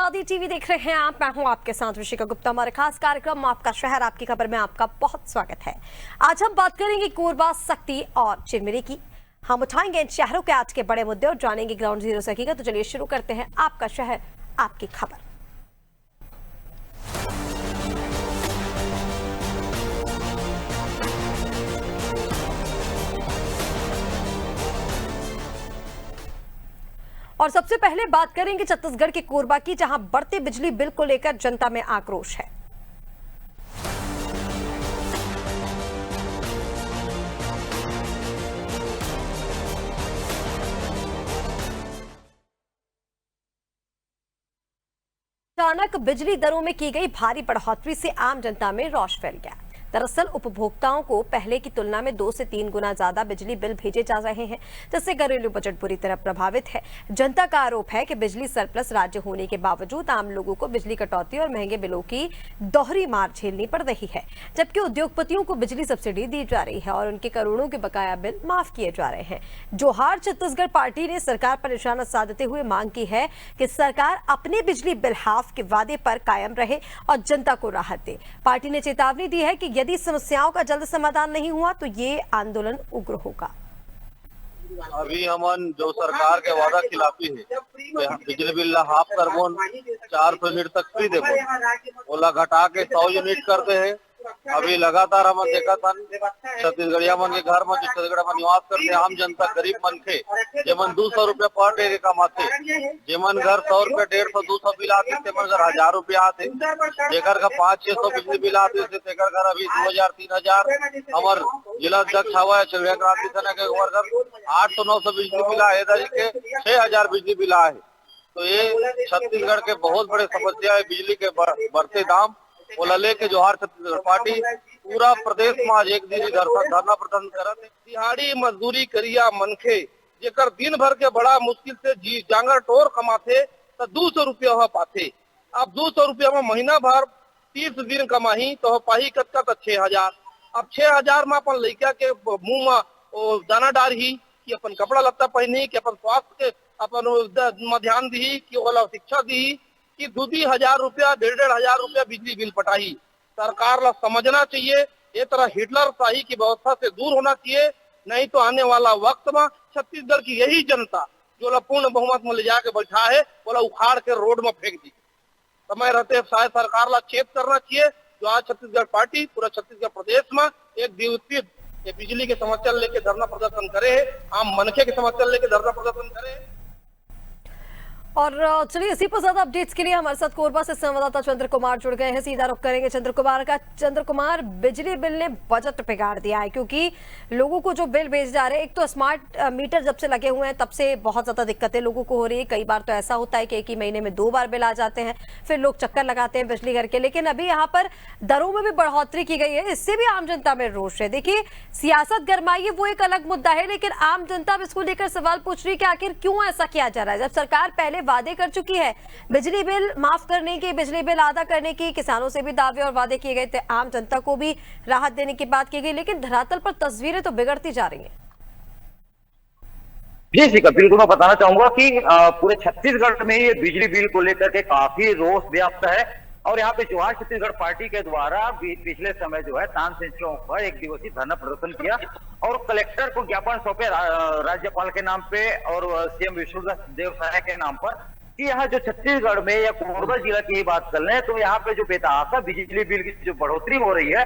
आजादी टीवी देख रहे हैं आप। मैं हूं आपके साथ ऋषिका गुप्ता। हमारे खास कार्यक्रम आपका शहर आपकी खबर में आपका बहुत स्वागत है। आज हम बात करेंगे कोरबा, सक्ती और चिरमिरी की। हम उठाएंगे इन शहरों के आज के बड़े मुद्दे और जानेंगे ग्राउंड जीरो से हकीकत। तो चलिए शुरू करते हैं आपका शहर आपकी खबर। और सबसे पहले बात करेंगे छत्तीसगढ़ के कोरबा की, जहां बढ़ते बिजली बिल को लेकर जनता में आक्रोश है। अचानक बिजली दरों में की गई भारी बढ़ोतरी से आम जनता में रोष फैल गया। दरअसल उपभोक्ताओं को पहले की तुलना में 2 से 3 गुना ज्यादा बिजली बिल भेजे जा रहे हैं, जिससे घरेलू बजट बुरी तरह प्रभावित है। जनता का आरोप है कि बिजली सरप्लस राज्य होने के बावजूद आम लोगों को बिजली कटौती और महंगे बिलों की दोहरी मार झेलनी पड़ रही है, जबकि उद्योगपतियों को बिजली सब्सिडी दी जा रही है और उनके करोड़ों के बकाया बिल माफ किए जा रहे हैं। जोहार छत्तीसगढ़ पार्टी ने सरकार पर निशाना साधते हुए मांग की है कि सरकार अपने बिजली बिल हाफ के वादे पर कायम रहे और जनता को राहत दे। पार्टी ने चेतावनी दी है कि यदि समस्याओं का जल्द समाधान नहीं हुआ तो ये आंदोलन उग्र होगा। अभी हमन जो सरकार के वादा खिलाफी है, बिजली बिल हाफ करबोन 400 यूनिट तक फ्री देबो, ओला घटा के 100 यूनिट करते हैं। अभी लगातार हमन देखा था छत्तीसगढ़िया मन के घर में, जो छत्तीसगढ़ में निवास करते आम जनता गरीब मन के, जेमन 200 रुपया पर डे कमाते, जेमन घर 100 रुपया 150 200 बिल आते, तेमन घर 1000 रुपया आते, जेकर का 500-600 बिजली बिल आते, तेकर घर अभी 2000-3000। हमार जिला अध्यक्ष हवा चौरिया क्रांति सेना के घर 800-900 बिजली बिल आए के 6000 बिजली बिल आए। तो ये छत्तीसगढ़ के बहुत बड़े समस्या है, बिजली के बढ़ते दाम। ओला लेके जोहार छत्तीसगढ़ पार्टी पूरा प्रदेश में आज एक दिन धरना प्रदर्शन करत है। दिहाड़ी मजदूरी करिया मनखे जेकर दिन भर के बड़ा मुश्किल से जी जांगर टोर कमाथे तो 200 रुपया हो पाथे। अब 200 रुपया में महीना भर 30 दिन कमाही तो हो पाही कत्ता तो 6000। अब 6000 में अपन लड़का के मुंह में दाना डारही कि अपन कपड़ा लत्ता पहनी, कि अपन स्वास्थ्य के अपन ध्यान दी, कि ओला शिक्षा दी, कि 2,000 रुपया 1,500 रुपया बिजली बिल पटाही। सरकार ला समझना चाहिए, ये तरह हिटलर शाही की व्यवस्था से दूर होना चाहिए, नहीं तो आने वाला वक्त में छत्तीसगढ़ की यही जनता जो पूर्ण बहुमत में ले जाके बैठा है, बोला उखाड़ के रोड में फेंक दी। समय रहते शायद सरकार ला चेत करना चाहिए। जो आज छत्तीसगढ़ पार्टी पूरा छत्तीसगढ़ प्रदेश में एक दिवसीय बिजली के समस्या लेके धरना प्रदर्शन करे है, आम मनखे के समस्या लेके धरना प्रदर्शन करे है। और चलिए इसी पर ज्यादा अपडेट्स के लिए हमारे साथ कोरबा से संवाददाता चंद्र कुमार जुड़ गए हैं। सीधा रुख करेंगे चंद्र कुमार का। चंद्र कुमार, बिजली बिल ने बजट बिगाड़ दिया है, क्योंकि लोगों को जो बिल भेज जा रहे हैं, एक तो स्मार्ट मीटर जब से लगे हुए हैं तब से बहुत ज्यादा दिक्कतें लोगों को हो रही है। कई बार तो ऐसा होता है कि एक ही महीने में 2 बार बिल आ जाते हैं, फिर लोग चक्कर लगाते हैं बिजली घर के। लेकिन अभी यहाँ पर दरों में भी बढ़ोतरी की गई है, इससे भी आम जनता में रोष है। देखिए, सियासत गरमाई है वो एक अलग मुद्दा है, लेकिन आम जनता अब इसको लेकर सवाल पूछ रही है कि आखिर क्यों ऐसा किया जा रहा है, जब सरकार पहले वादे कर चुकी है बिजली बिल माफ करने की, बिजली बिल अदा करने की। किसानों से भी दावे और वादे किए गए थे, आम जनता को भी राहत देने की बात की गई, लेकिन धरातल पर तस्वीरें तो बिगड़ती जा रही हैं। जी बिल्कुल, मैं बताना चाहूंगा कि पूरे छत्तीसगढ़ में ये बिजली बिल को लेकर के काफी रोष व्याप्त है। और यहाँ पे जोहार छत्तीसगढ़ पार्टी के द्वारा पिछले समय जो है तानसेन चौक पर एक दिवसीय धरना प्रदर्शन किया और कलेक्टर को ज्ञापन सौंपे राज्यपाल के नाम पे और सीएम विष्णुदेव साय के नाम पर, कि यहाँ जो छत्तीसगढ़ में या कोरबा जिला की बात कर लें तो यहाँ पे जो बेतहाशा बिजली बिल की जो बढ़ोतरी हो रही है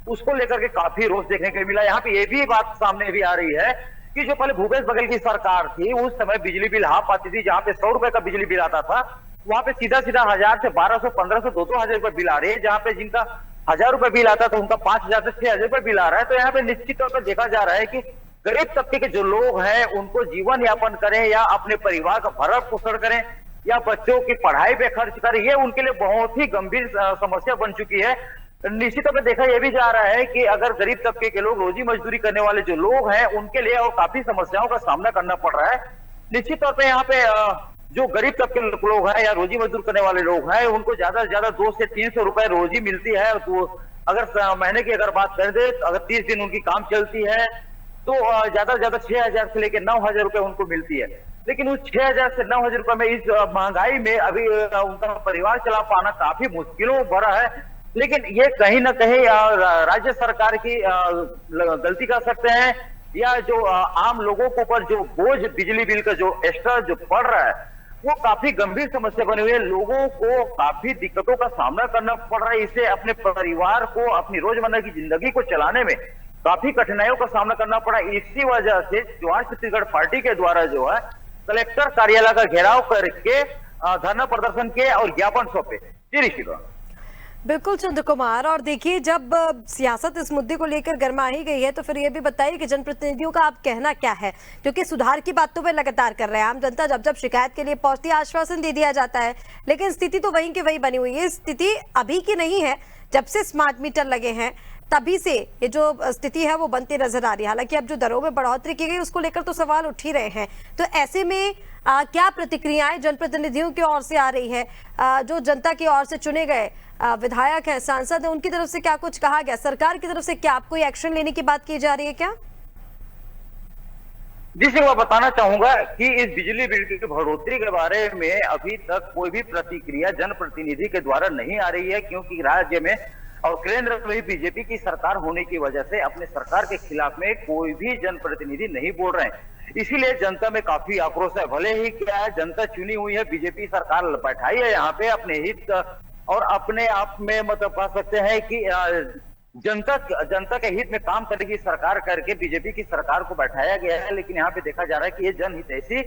उसको लेकर के काफी रोष देखने को मिला। यहाँ पे ये भी बात सामने भी आ रही है कि जो पहले भूपेश बघेल की सरकार थी उस समय बिजली बिल हाफ आती थी, जहाँ पे 100 रुपए का बिजली बिल आता था वहां पे सीधा 1000 से 1200 1500 2-2000 रुपए बिल आ रहे हैं। जहाँ पे जिनका 1000 रुपए बिल आता था उनका 5000 से 6000 रुपए बिल आ रहा है। तो यहाँ पे निश्चित तौर पर देखा जा रहा है कि गरीब तबके के जो लोग हैं उनको जीवन यापन करें या अपने परिवार का भरण पोषण करें या बच्चों की पढ़ाई पे खर्च करें, ये उनके लिए बहुत ही गंभीर समस्या बन चुकी है। निश्चित तौर पर देखा यह भी जा रहा है कि अगर गरीब तबके के लोग, रोजी मजदूरी करने वाले जो लोग हैं, उनके लिए और काफी समस्याओं का सामना करना पड़ रहा है। निश्चित तौर पे यहाँ पे जो गरीब तबके के लोग हैं या रोजी मजदूर करने वाले लोग हैं, उनको ज्यादा से ज्यादा 200 से 300 रुपए रोजी मिलती है। तो अगर महीने की अगर बात कर दे, अगर 30 दिन उनकी काम चलती है तो ज्यादा से ज्यादा 6000 से लेकर 9000 रुपए उनको मिलती है। लेकिन उस 6,000 से 9,000 रुपए में इस महंगाई में अभी उनका परिवार चला पाना काफी मुश्किलों भरा है। लेकिन ये कहीं ना कहीं राज्य सरकार की गलती कर सकते हैं, या जो आम लोगों के ऊपर जो बोझ बिजली बिल का जो एक्स्ट्रा जो पड़ रहा है वो काफी गंभीर समस्या बनी हुई है। लोगों को काफी दिक्कतों का सामना करना पड़ रहा है। इससे अपने परिवार को, अपनी रोजमर्रा की जिंदगी को चलाने में काफी कठिनाइयों का सामना करना पड़ा। इसी वजह से जवाहर छत्तीसगढ़ पार्टी के द्वारा जो है कलेक्टर कार्यालय का घेराव करके धरना प्रदर्शन किए और ज्ञापन सौंपे। जी ऋषिका। बिल्कुल चंद्र कुमार, और देखिए जब सियासत इस मुद्दे को लेकर गर्मा ही गई है तो फिर ये भी बताइए कि जनप्रतिनिधियों का आप कहना क्या है, क्योंकि सुधार की बात तो वे लगातार कर रहे हैं। आम जनता जब जब शिकायत के लिए पहुंचती है आश्वासन दे दिया जाता है, लेकिन स्थिति तो वहीं की वहीं बनी हुई है। स्थिति अभी की नहीं है, जब से स्मार्ट मीटर लगे हैं तभी से ये जो स्थिति है वो बनती नजर आ रही है। हालांकि अब जो दरों में बढ़ोतरी की गई उसको लेकर तो सवाल उठ ही रहे हैं। तो ऐसे में क्या प्रतिक्रियाएं जनप्रतिनिधियों की ओर से आ रही है? जो जनता की ओर से चुने गए विधायक हैं, सांसद हैं, उनकी तरफ से क्या कुछ कहा गया? सरकार की तरफ से क्या कोई एक्शन लेने की बात की जा रही है क्या? जिसे मैं बताना चाहूंगा कि इस बिजली बिल की बढ़ोतरी के बारे में अभी तक कोई भी प्रतिक्रिया जनप्रतिनिधि के द्वारा नहीं आ रही है, क्योंकि राज्य में और केंद्र में भी बीजेपी की सरकार होने की वजह से अपने सरकार के खिलाफ में कोई भी जनप्रतिनिधि नहीं बोल रहे हैं। इसीलिए जनता में काफी आक्रोश है। भले ही क्या है, जनता चुनी हुई है, बीजेपी सरकार बैठाई है यहाँ पे अपने हित और अपने आप में मतलब कह सकते हैं कि जनता के हित में काम करेगी सरकार करके बीजेपी की सरकार को बैठाया गया है। लेकिन यहाँ पे देखा जा रहा है कि ये जनहित ऐसी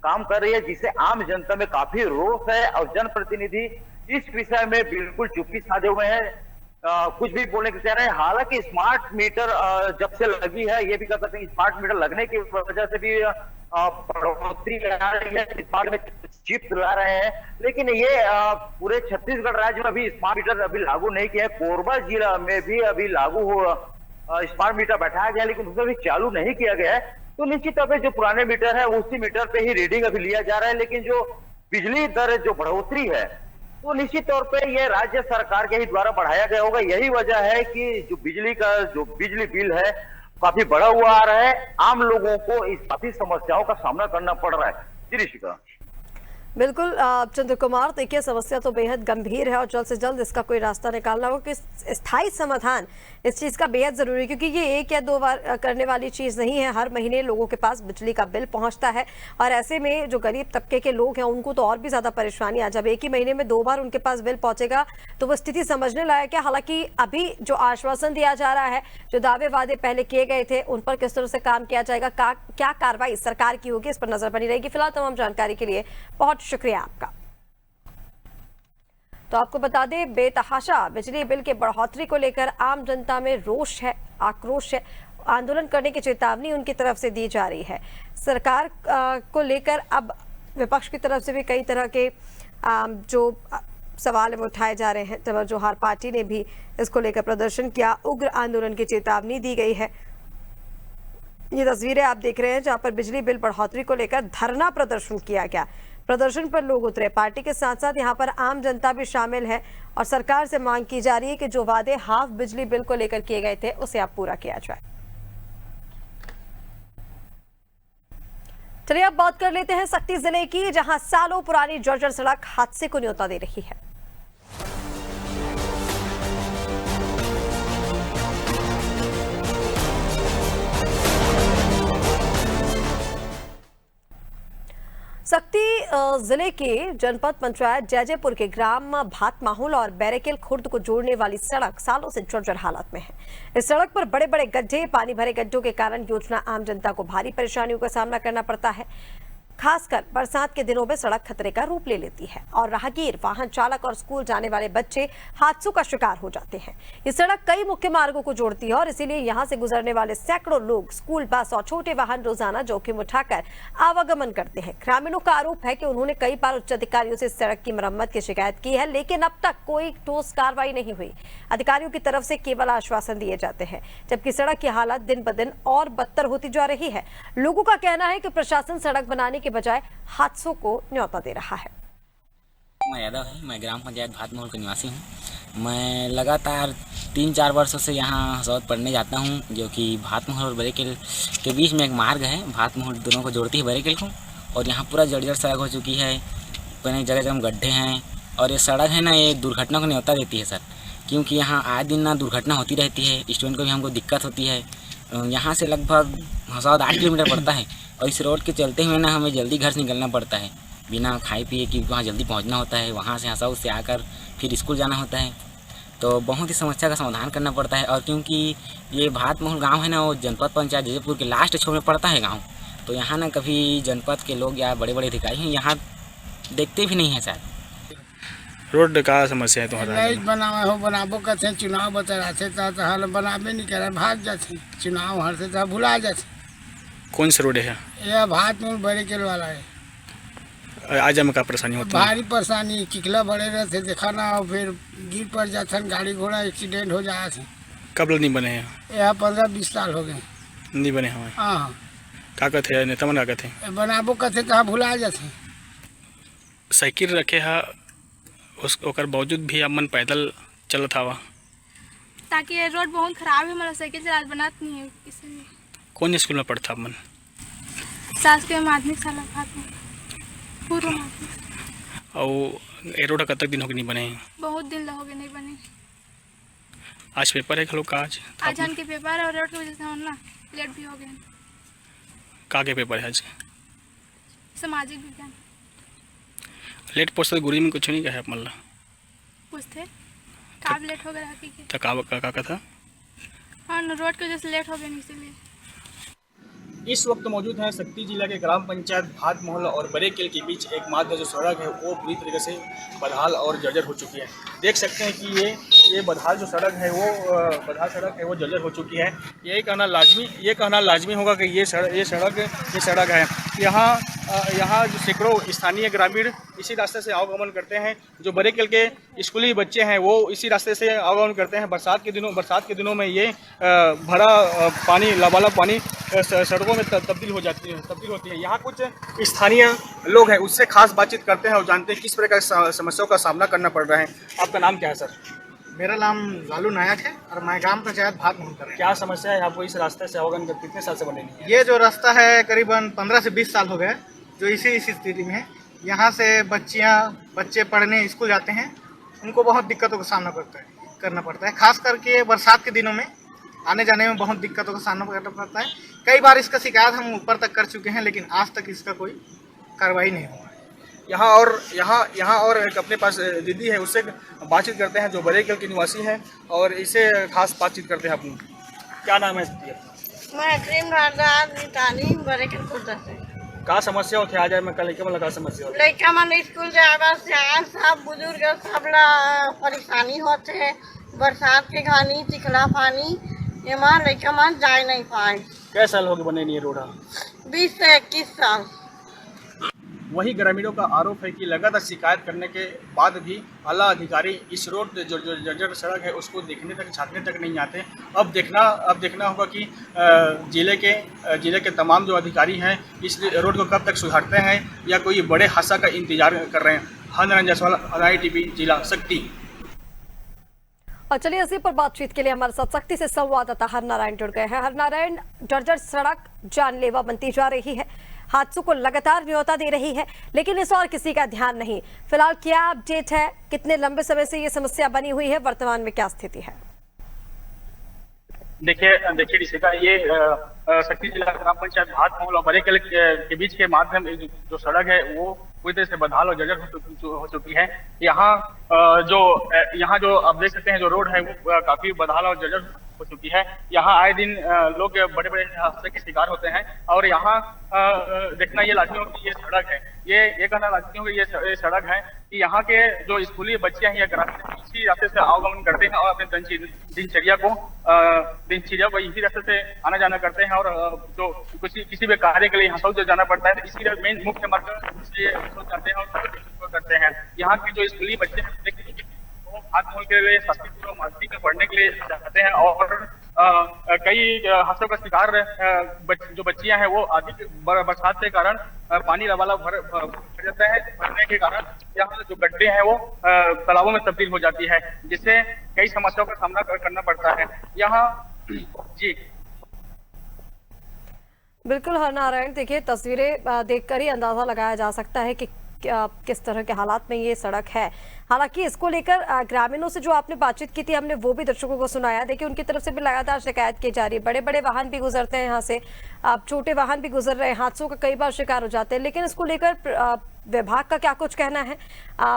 काम कर रही है जिससे आम जनता में काफी रोष है और जनप्रतिनिधि इस विषय में बिल्कुल चुप्पी साधे हुए हैं, कुछ भी बोलने के तैयार है। हालांकि स्मार्ट मीटर जब से लगी है, ये भी कह सकते हैं स्मार्ट मीटर लगने की वजह से भी बढ़ोतरी ला रही है, स्मार्ट में चिप ला रहे हैं, लेकिन ये पूरे छत्तीसगढ़ राज्य में अभी स्मार्ट मीटर अभी लागू नहीं किया है। कोरबा जिला में भी अभी लागू हो स्मार्ट मीटर बैठाया गया, लेकिन उसमें भी चालू नहीं किया गया है। तो निश्चित तौर पर जो पुराने मीटर है उसी मीटर पे ही रीडिंग अभी लिया जा रहा है। लेकिन जो बिजली दर जो बढ़ोतरी है तो निश्चित तौर पे ये राज्य सरकार के ही द्वारा बढ़ाया गया होगा। यही वजह है कि जो बिजली बिल है काफी बड़ा हुआ आ रहा है। आम लोगों को इस काफी समस्याओं का सामना करना पड़ रहा है। जी ऋषिका। बिल्कुल चंद्र कुमार, देखिए समस्या तो बेहद गंभीर है और जल्द से जल्द इसका कोई रास्ता निकालना होगा कि स्थायी समाधान इस चीज़ का बेहद ज़रूरी है, क्योंकि ये एक या दो बार करने वाली चीज़ नहीं है। हर महीने लोगों के पास बिजली का बिल पहुंचता है और ऐसे में जो गरीब तबके के लोग हैं उनको तो और भी ज़्यादा परेशानी आ। जब एक ही महीने में 2 बार उनके पास बिल पहुंचेगा तो वो स्थिति समझने लायक है। हालांकि अभी जो आश्वासन दिया जा रहा है, जो दावे वादे पहले किए गए थे, उन पर किस तरह से काम किया जाएगा, क्या कार्रवाई सरकार की होगी, इस पर नजर बनी रहेगी। फिलहाल तमाम जानकारी के लिए बहुत शुक्रिया आपका। तो आपको बता दें, बेतहाशा बिजली बिल के बढ़ोतरी को लेकर आम जनता में रोष है, आक्रोश है। आंदोलन करने की चेतावनी उनकी तरफ से दी जा रही है। सरकार को लेकर अब विपक्ष की तरफ से भी कई तरह के जो सवाल उठाए जा रहे हैं। तब जोहार पार्टी ने भी इसको लेकर प्रदर्शन किया, उग्र आंदोलन की चेतावनी दी गई है। ये तस्वीरें आप देख रहे हैं जहां पर बिजली बिल बढ़ोतरी को लेकर धरना प्रदर्शन किया गया। प्रदर्शन पर लोग उतरे, पार्टी के साथ साथ यहां पर आम जनता भी शामिल है और सरकार से मांग की जा रही है कि जो वादे हाफ बिजली बिल को लेकर किए गए थे उसे अब पूरा किया जाए। चलिए अब बात कर लेते हैं सक्ती जिले की, जहां सालों पुरानी जर्जर सड़क हादसे को न्योता दे रही है। सक्ती जिले के जनपद पंचायत जयजयपुर के ग्राम भातमाहुल और बैरेकेल खुर्द को जोड़ने वाली सड़क सालों से जर्जर हालत में है। इस सड़क पर बड़े बड़े गड्ढे, पानी भरे गड्ढों के कारण योजना आम जनता को भारी परेशानियों का सामना करना पड़ता है। खासकर बरसात के दिनों में सड़क खतरे का रूप ले लेती है और राहगीर, वाहन चालक और स्कूल जाने वाले बच्चे हादसों का शिकार हो जाते हैं। ये सड़क कई मुख्य मार्गों को जोड़ती है और इसीलिए यहाँ से गुजरने वाले सैकड़ों लोग, स्कूल बस और छोटे वाहन रोजाना जोखिम उठाकर आवागमन करते हैं। ग्रामीणों का आरोप है कि उन्होंने कई बार उच्च अधिकारियों से सड़क की मरम्मत की शिकायत की है, लेकिन अब तक कोई ठोस कार्रवाई नहीं हुई। अधिकारियों की तरफ से केवल आश्वासन दिए जाते हैं, जबकि सड़क की हालत दिन ब दिन और बदतर होती जा रही है। लोगों का कहना है कि प्रशासन सड़क बनाने के बजाय हादसों को न्योता दे रहा है। मैं यादव है, मैं ग्राम पंचायत भातमाहुल का निवासी हूँ। मैं लगातार 3-4 वर्षों से यहाँ हसौद पढ़ने जाता हूँ, जो कि भातमाहुल और बैरेकेल के बीच में एक मार्ग है। भातमाहुल दोनों को जोड़ती है बैरेकेल को, और यहाँ पूरा जर्जर सड़क हो चुकी है, कई जगह जगह गड्ढे हैं। और ये सड़क है ना, ये दुर्घटना को न्योता देती है सर, क्योंकि यहाँ आए दिन ना दुर्घटना होती रहती है। स्टूडेंट को भी हमको दिक्कत होती है। यहाँ से लगभग 7-8 किलोमीटर पड़ता है और इस रोड के चलते हुए ना हमें जल्दी घर से निकलना पड़ता है बिना खाए पिए, कि वहाँ जल्दी पहुँचना होता है। वहाँ से हंसाऊ से आकर फिर स्कूल जाना होता है, तो बहुत ही समस्या का समाधान करना पड़ता है। और क्योंकि ये भात महल गाँव है ना, वो जनपद पंचायत जयपुर के लास्ट छोर में पड़ता है गाँव, तो यहाँ ना कभी जनपद के लोग या बड़े बड़े अधिकारी हैं यहाँ देखते भी नहीं हैं सर। रोड का समस्या है तुम्हारा? नहीं बनावे हो, बनाबो कहते चुनाव बता रहे तो हाल बनाबे नहीं करे, भाग जाते चुनाव हारते तो भुला जाते। कौन सा रोड है? यह भात मूल बड़े के वाला है। आज हमें क्या परेशानी होती है? भारी परेशानी, चिकला बड़े रहते देखा ना, और फिर गिर पड़ जाते, गाड़ी घोड़ा एक्सीडेंट हो जाते। कब नहीं बने हैं? यह 15-20 साल हो गए नहीं बने हमें। हाँ, क्या कहते हैं नेता मन? क्या कहते हैं? बनाबो कहते तो भुला जाते। साइकिल रखे है उस ओकर बावजूद भी अब मन पैदल चलत हवा, ताकि ये रोड बहुत खराब है, हमारा साइकिल चला बनात नहीं है इसलिए। कौन स्कूल में पढ़ता मन? शासकीय माध्यमिक शाला भात में, पूर्व माध्यमिक। और ये रोड कब तक दिन हो गए नहीं बने हैं? बहुत दिन हो गए नहीं बने। आज पेपर है खलो का? आज हम के पेपर है और रोड की वजह से हम ना लेट भी हो गए। का के पेपर है आज? सामाजिक विज्ञान। लेट पहुँचते गुरुजी में कुछ नहीं कहा मल्ला पूछते कब लेट हो गया हकीकत। तो का था? हाँ, रोड की वजह से लेट हो गए इसीलिए। इस वक्त मौजूद है शक्ति जिला के ग्राम पंचायत भात महल और बड़ेकेल के बीच एकमात्र जो सड़क है वो पूरी तरीके से बदहाल और जर्जर हो चुकी है। देख सकते हैं कि ये बदहाल जो सड़क है वो जर्जर हो चुकी है। ये कहना लाजमी होगा कि ये सड़क है। यहाँ जो सैकड़ों स्थानीय ग्रामीण इसी रास्ते से आवागमन करते हैं। जो बड़ेकेल के स्कूली बच्चे हैं वो इसी रास्ते से आवागमन करते हैं। बरसात के दिनों में ये भरा पानी, लबालब पानी सड़कों में तब्दील होती है। यहाँ कुछ स्थानीय लोग हैं, उससे खास बातचीत करते हैं और जानते हैं किस प्रकार की समस्याओं का सामना करना पड़ रहा है। आपका नाम क्या है सर? मेरा नाम लालू नायक है और मैं ग्राम पंचायत भात महल कर रहा हूँ। क्या समस्या है आपको इस रास्ते से आवागमन कर? कितने साल से बने? ये जो रास्ता है करीबन 15 से 20 साल हो गए जो इसी स्थिति में है। यहाँ से बच्चे पढ़ने स्कूल जाते हैं, उनको बहुत दिक्कतों का सामना करना पड़ता है। खास करके बरसात के दिनों में आने जाने में बहुत दिक्कतों का सामना करना पड़ता है। कई बार इसका शिकायत हम ऊपर तक कर चुके हैं, लेकिन आज तक इसका कोई कार्रवाई नहीं हुआ है। यहाँ और एक अपने पास दीदी है, उससे बातचीत करते हैं जो बड़ेकेल के निवासी हैं और इससे खास बातचीत करते हैं। अपनी क्या नाम है? मैं बड़ेकेल खुर्द से। का समस्या होती है? आज मैं कल लड़का का समस्या होती है? लड़का मन स्कूल जाए सब बुजुर्ग सब ला परेशानी होते है। बरसात के घानी चिखला पानी एमा लड़का मन जा नहीं पाए। कै साल हो गए बने नहीं रोड? 20 से 21 साल। वही ग्रामीणों का आरोप है कि लगातार शिकायत करने के बाद भी आला अधिकारी इस रोड जो जर्जर सड़क है उसको देखने तक, झांकने तक नहीं आते। अब देखना होगा कि जिले के तमाम जो अधिकारी हैं इस रोड को कब तक सुधारते हैं या कोई बड़े हादसा का इंतजार कर रहे हैं। हरनारायण जायसवाल, ITV जिला शक्ति। और चलिए इसी पर बातचीत के लिए हमारे साथ शक्ति से संवाददाता हरनारायण जुड़ गए हैं। हरनारायण, जर्जर सड़क जानलेवा बनती जा रही है, हादसों को लगातार न्योता दे रही है, लेकिन इस और किसी का ध्यान नहीं। फिलहाल क्या अपडेट है? कितने लंबे समय से ये समस्या बनी हुई है? वर्तमान में क्या स्थिति है? देखिए ऋषिका, ये शक्ति जिला ग्राम पंचायत भात महल और बड़ेकेल के बीच के माध्यम जो सड़क है वो पूरी तरह से बदहाल और जर्जर हो चुकी है। यहाँ जो आप देख सकते हैं जो रोड है वो काफी बदहाल और जर्जर हो चुकी है। यहाँ आए दिन लोग बड़े बड़े हादसे के शिकार होते हैं और यहाँ देखना ये लाजमी होगा कि ये सड़क है, ये कहना लाजमी होगा ये सड़क है कि यहाँ के जो स्कूली बच्चे हैं या ग्रामीण इसी रास्ते से आवागमन करते हैं और अपने दिनचर्या को इसी रास्ते से आना जाना करते हैं। और जो किसी भी कार्य के लिए यहाँ से जाना पड़ता है तो इसी मेन मुख्य मार्ग से जाते हैं और करते हैं। यहाँ के जो स्कूली बच्चे हैं भात महल के लिए शासकीय माध्यमिक में पढ़ने के लिए जाते हैं और कई हादसों का शिकार जो बच्चियां हैं वो अधिक बरसात के कारण पानी लबालब भर जाता है। भरने के कारण यहाँ जो गड्ढे हैं वो तालाबों में तब्दील हो जाती है, जिससे कई समस्याओं का सामना करना पड़ता है। यहाँ जी बिल्कुल हरनारायण, देखिए तस्वीरें देखकर ही अंदाजा लगाया जा सकता है कि किस तरह के हालात में ये सड़क है। हालांकि इसको लेकर ग्रामीणों से जो आपने बातचीत की थी, हमने वो भी दर्शकों को सुनाया। देखिए उनकी तरफ से भी लगातार शिकायत की जा रही है। बड़े बड़े वाहन भी गुजरते हैं यहाँ से, अब छोटे वाहन भी गुजर रहे हैं, हादसों का कई बार शिकार हो जाते हैं। लेकिन इसको लेकर विभाग का क्या कुछ कहना है?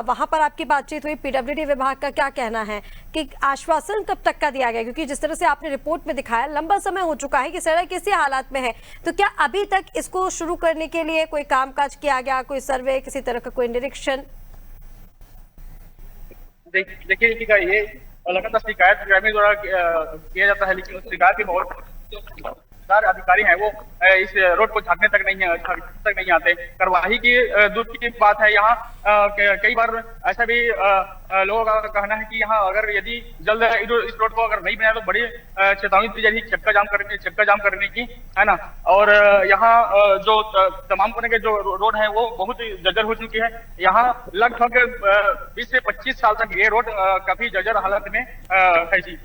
वहां पर आपकी बातचीत हुई, पीडब्ल्यूडी विभाग का क्या कहना है कि आश्वासन कब तक का दिया गया? क्योंकि जिस तरह से आपने रिपोर्ट में दिखाया, लंबा समय हो चुका है कि सड़क इसी हालात में है, तो क्या अभी तक इसको शुरू करने के लिए कोई कामकाज किया गया, कोई सर्वे, किसी तरह का कोई निरीक्षण? देखिए ये लगातार शिकायत ग्रामीण द्वारा किया जाता है, लेकिन उस शिकायत के बहुत सारे अधिकारी हैं वो इस रोड को झांकने तक नहीं आते। कार्यवाही की दूर की बात है, यहाँ कई बार ऐसा भी लोगों का कहना है कि यहाँ अगर यदि जल्द इस रोड को अगर नहीं बनाया तो बड़ी चेतावनी दी जाएगी चक्का जाम करने की, है ना। और यहाँ जो तमाम तरह के जो रोड है वो बहुत जर्जर हो चुकी है। यहाँ लगभग 20 से 25 साल तक ये रोड काफी जर्जर हालत में है जी।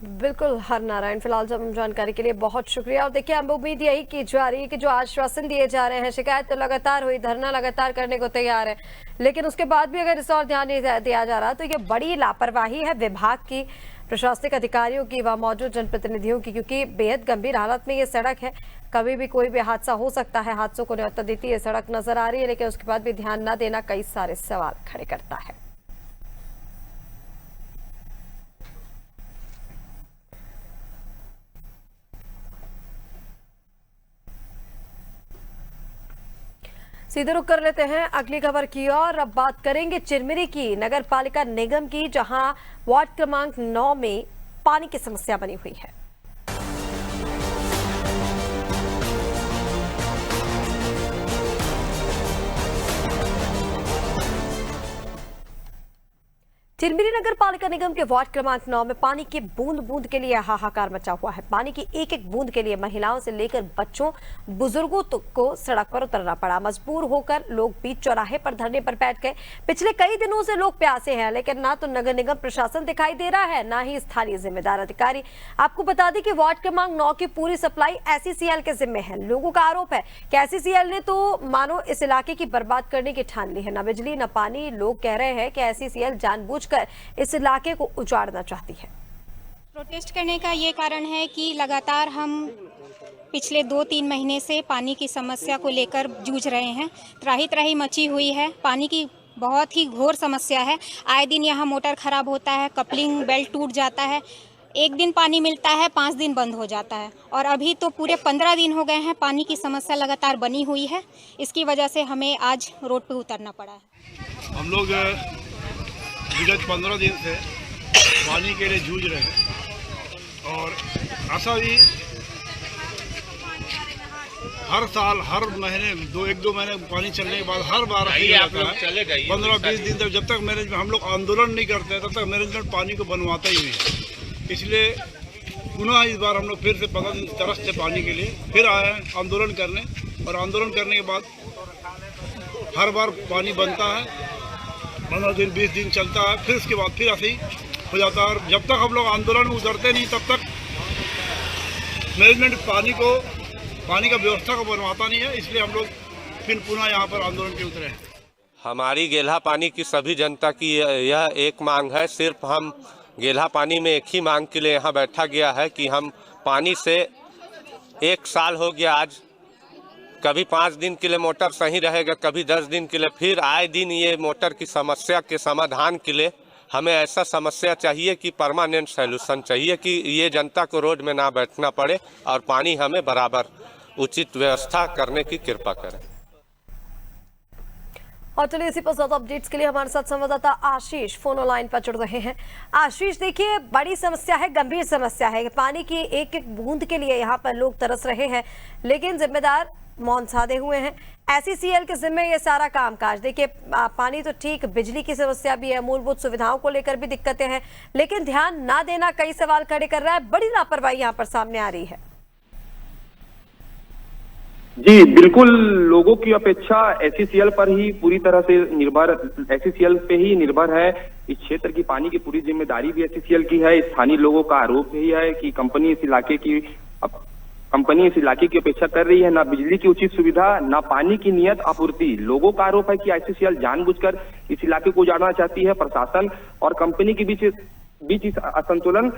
बिल्कुल हरनारायण, फिलहाल जानकारी के लिए बहुत शुक्रिया। और देखिए हम उम्मीद यही की जा रही है कि जो आश्वासन दिए जा रहे हैं, शिकायत तो लगातार हुई, धरना लगातार करने को तैयार है, लेकिन उसके बाद भी अगर इस और ध्यान नहीं दिया जा रहा तो ये बड़ी लापरवाही है विभाग की, प्रशासनिक अधिकारियों की व मौजूद जनप्रतिनिधियों की, क्योंकि बेहद गंभीर हालत में ये सड़क है। कभी भी कोई भी हादसा हो सकता है, हादसों को न्योता देती है सड़क नजर आ रही है, लेकिन उसके बाद भी ध्यान न देना कई सारे सवाल खड़े करता है। सीधे रुक कर लेते हैं अगली खबर की और अब बात करेंगे चिरमिरी की, नगर पालिका निगम की, जहां वार्ड क्रमांक 9 में पानी की समस्या बनी हुई है। चिरमिरी नगर पालिका निगम के वार्ड क्रमांक 9 में पानी की बूंद बूंद के लिए हाहाकार मचा हुआ है। पानी की एक एक बूंद के लिए महिलाओं से लेकर बच्चों, बुजुर्गों को सड़क पर उतरना पड़ा। मजबूर होकर लोग बीच चौराहे पर धरने पर बैठ गए। पिछले कई दिनों से लोग प्यासे हैं, लेकिन ना तो नगर निगम प्रशासन दिखाई दे रहा है, ना ही स्थानीय जिम्मेदार अधिकारी। आपको बता दें कि वार्ड क्रमांक 9 की पूरी सप्लाई SCCL के जिम्मे है। लोगों का आरोप है कि SCCL ने तो मानो इस इलाके की बर्बाद करने की ठान ली है। न बिजली न पानी। लोग कह रहे हैं कि SCCL जानबूझकर इस इलाके को उजाड़ना चाहती है। प्रोटेस्ट करने का ये कारण है कि लगातार हम पिछले 2-3 महीने से पानी की समस्या को लेकर जूझ रहे हैं। त्राही त्राही मची हुई है, पानी की बहुत ही घोर समस्या है। आए दिन यहाँ मोटर खराब होता है, कपलिंग बेल्ट टूट जाता है, एक दिन पानी मिलता है, 5 दिन बंद हो जाता है, और अभी तो पूरे 15 दिन हो गए हैं पानी की समस्या लगातार बनी हुई है। इसकी वजह से हमें आज रोड पे उतरना पड़ा है। हम लोग विगत 15 दिन से पानी के लिए जूझ रहे हैं, और ऐसा भी हर साल हर महीने 1-2 महीने पानी चलने के बाद हर बार आता है। 15-20 दिन तक जब तक मैनेजमेंट हम लोग आंदोलन नहीं करते तब तक मैनेजमेंट पानी को बनवाता ही नहीं। इसलिए पुनः इस बार हम लोग फिर से 15 दिन तरस से पानी के लिए फिर आए हैं आंदोलन करने, और आंदोलन करने के बाद हर बार पानी बनता है, 15 दिन 20 दिन चलता है, फिर उसके बाद फिर ऐसे ही हो जाता है। और जब तक हम लोग आंदोलन में उतरते नहीं तब तक मैनेजमेंट पानी का व्यवस्था को बनवाता नहीं है। इसलिए हम लोग फिर पुनः यहाँ पर आंदोलन के उतरे हैं। हमारी गेल्हा पानी की सभी जनता की यह एक मांग है। सिर्फ हम गेल्हा पानी में एक ही मांग के लिए यहाँ बैठा गया है कि हम पानी से 1 साल हो गया आज, कभी 5 दिन के लिए मोटर सही रहेगा, कभी 10 दिन के लिए, फिर आए दिन ये मोटर की समस्या के समाधान के लिए हमें ऐसा समस्या चाहिए कि परमानेंट सॉल्यूशन चाहिए कि ये जनता को रोड में ना बैठना पड़े और पानी हमें बराबर उचित व्यवस्था करने की कृपा करें। और चलिए इसी पर ज्यादा अपडेट्स के लिए हमारे साथ संवाददाता आशीष फोन लाइन पर जुड़ रहे हैं। आशीष, देखिए बड़ी समस्या है, गंभीर समस्या है, पानी की एक एक बूंद के लिए यहाँ पर लोग तरस रहे हैं, लेकिन जिम्मेदार मौन साधे हुए हैं। SCCL के जिम्मे ये सारा कामकाज। देखिए पानी तो ठीक, बिजली की समस्या भी है, मूलभूत सुविधाओं को लेकर भी दिक्कतें हैं, लेकिन ध्यान ना देना कई सवाल खड़े कर रहा है। बड़ी लापरवाही यहाँ पर सामने आ रही है। जी बिल्कुल, लोगों की अपेक्षा SCCL पर ही पूरी तरह से निर्भर, SCCL पे ही निर्भर है। इस क्षेत्र की पानी की पूरी जिम्मेदारी भी SCCL की है। स्थानीय लोगों का आरोप यही है कि कंपनी इस इलाके की अब कंपनी इस इलाके की अपेक्षा कर रही है, ना बिजली की उचित सुविधा, ना पानी की नियत आपूर्ति। लोगों का आरोप है कि आईसीसीएल जानबूझकर इस इलाके को उजाड़ना चाहती है। प्रशासन और कंपनी के बीच इस असंतुलन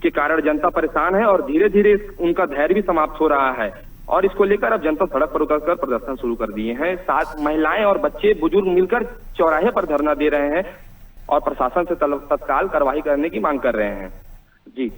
के कारण जनता परेशान है और धीरे धीरे उनका धैर्य भी समाप्त हो रहा है और इसको लेकर अब जनता सड़क पर उतरकर प्रदर्शन शुरू कर दिए हैं। साथ महिलाएं और बच्चे बुजुर्ग मिलकर चौराहे पर धरना दे रहे हैं और प्रशासन से तत्काल कार्रवाई करने की मांग कर रहे हैं। जी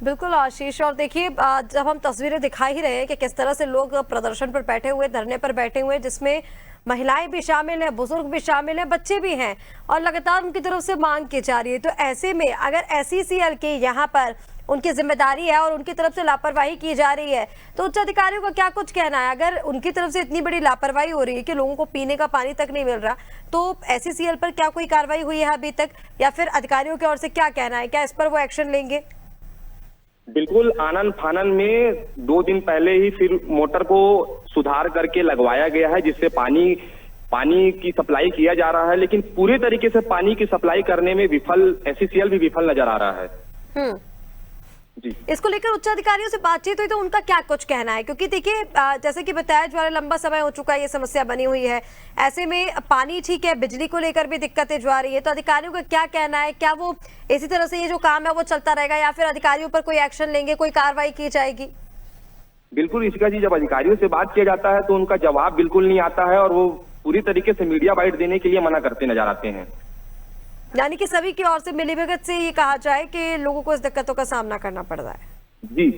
बिल्कुल आशीष, और देखिए जब हम तस्वीरें दिखा ही रहे हैं कि किस तरह से लोग प्रदर्शन पर बैठे हुए, धरने पर बैठे हुए, जिसमें महिलाएं भी शामिल हैं, बुजुर्ग भी शामिल हैं, बच्चे भी हैं और लगातार उनकी तरफ से मांग की जा रही है। तो ऐसे में अगर एसईसीएल के यहाँ पर उनकी जिम्मेदारी है और उनकी तरफ से लापरवाही की जा रही है तो उच्च अधिकारियों का क्या कुछ कहना है? अगर उनकी तरफ से इतनी बड़ी लापरवाही हो रही है कि लोगों को पीने का पानी तक नहीं मिल रहा, तो एसईसीएल पर क्या कोई कार्रवाई हुई है अभी तक, या फिर अधिकारियों की ओर से क्या कहना है, क्या इस पर वो एक्शन लेंगे? बिल्कुल, आनन फानन में 2 दिन पहले ही फिर मोटर को सुधार करके लगवाया गया है, जिससे पानी की सप्लाई किया जा रहा है, लेकिन पूरे तरीके से पानी की सप्लाई करने में एसईसीएल भी विफल नजर आ रहा है। जी। इसको लेकर उच्च अधिकारियों से बातचीत हुई तो उनका क्या कुछ कहना है? क्योंकि देखिए जैसे कि बताया जा रहा है, लंबा समय हो चुका है ये समस्या बनी हुई है। ऐसे में पानी ठीक है, बिजली को लेकर भी दिक्कतें जो आ रही है, तो अधिकारियों का क्या कहना है? क्या वो इसी तरह से ये जो काम है वो चलता रहेगा या फिर अधिकारियों पर कोई एक्शन लेंगे, कोई कार्रवाई की जाएगी? बिल्कुल, इसका जी जब अधिकारियों से बात किया जाता है तो उनका जवाब बिल्कुल नहीं आता है और वो पूरी तरीके से मीडिया बाइट देने के लिए मना करते नजर आते हैं। यानी कि सभी की ओर से मिलीभगत से ये कहा जाए कि लोगों को इस दिक्कतों का सामना करना पड़ रहा है। जी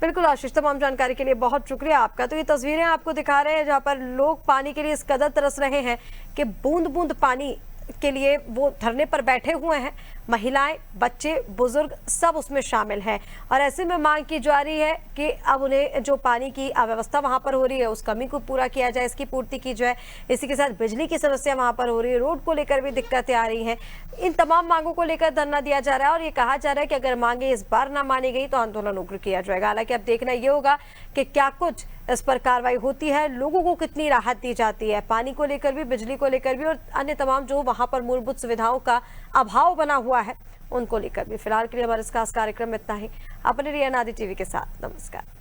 बिल्कुल आशीष, तमाम जानकारी के लिए बहुत शुक्रिया आपका। तो ये तस्वीरें आपको दिखा रहे हैं जहाँ पर लोग पानी के लिए इस कदर तरस रहे हैं कि बूंद बूंद पानी के लिए वो धरने पर बैठे हुए हैं। महिलाएं, बच्चे, बुजुर्ग सब उसमें शामिल हैं और ऐसे में मांग की जा रही है कि अब उन्हें जो पानी की अव्यवस्था वहां पर हो रही है उस कमी को पूरा किया जाए, इसकी पूर्ति की जाए। इसी के साथ बिजली की समस्या वहां पर हो रही है, रोड को लेकर भी दिक्कतें आ रही हैं। इन तमाम मांगों को लेकर धरना दिया जा रहा है और ये कहा जा रहा है कि अगर मांगे इस बार ना मानी गई तो आंदोलन उग्र किया जाएगा। हालांकि अब देखना ये होगा कि क्या कुछ इस पर कार्रवाई होती है, लोगों को कितनी राहत दी जाती है, पानी को लेकर भी, बिजली को लेकर भी और अन्य तमाम जो वहां पर मूलभूत सुविधाओं का अभाव बना हुआ है उनको लेकर भी। फिलहाल के लिए हमारे इस खास कार्यक्रम में इतना ही। अपने रिया नादी टीवी के साथ नमस्कार।